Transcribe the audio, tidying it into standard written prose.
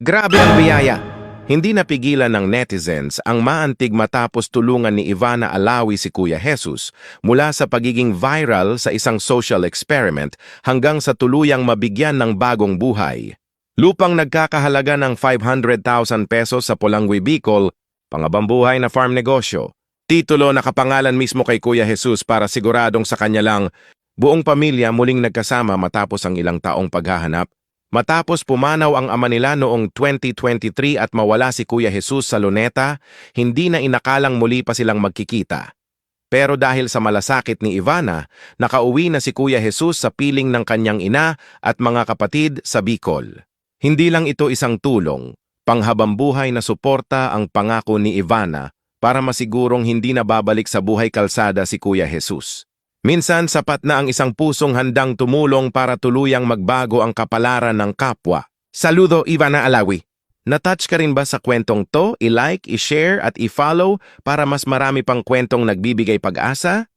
Grabe ang biyaya! Hindi napigilan ng netizens ang maantig matapos tulungan ni Ivana Alawi si Kuya Jesus mula sa pagiging viral sa isang social experiment hanggang sa tuluyang mabigyan ng bagong buhay. Lupang nagkakahalaga ng 500,000 pesos sa Polangui, Bicol, pangabambuhay na farm negosyo. Titulo nakapangalan mismo kay Kuya Jesus para siguradong sa kanya lang, buong pamilya muling nagkasama matapos ang ilang taong paghahanap. Matapos pumanaw ang ama nila noong 2023 at mawala si Kuya Jesus sa Luneta, hindi na inakalang muli pa silang magkikita. Pero dahil sa malasakit ni Ivana, nakauwi na si Kuya Jesus sa piling ng kanyang ina at mga kapatid sa Bicol. Hindi lang ito isang tulong, panghabambuhay na suporta ang pangako ni Ivana para masigurong hindi na babalik sa buhay kalsada si Kuya Jesus. Minsan sapat na ang isang pusong handang tumulong para tuluyang magbago ang kapalaran ng kapwa. Saludo, Ivana Alawi! Natouch ka rin ba sa kwentong to? I-like, i-share at i-follow para mas marami pang kwentong nagbibigay pag-asa?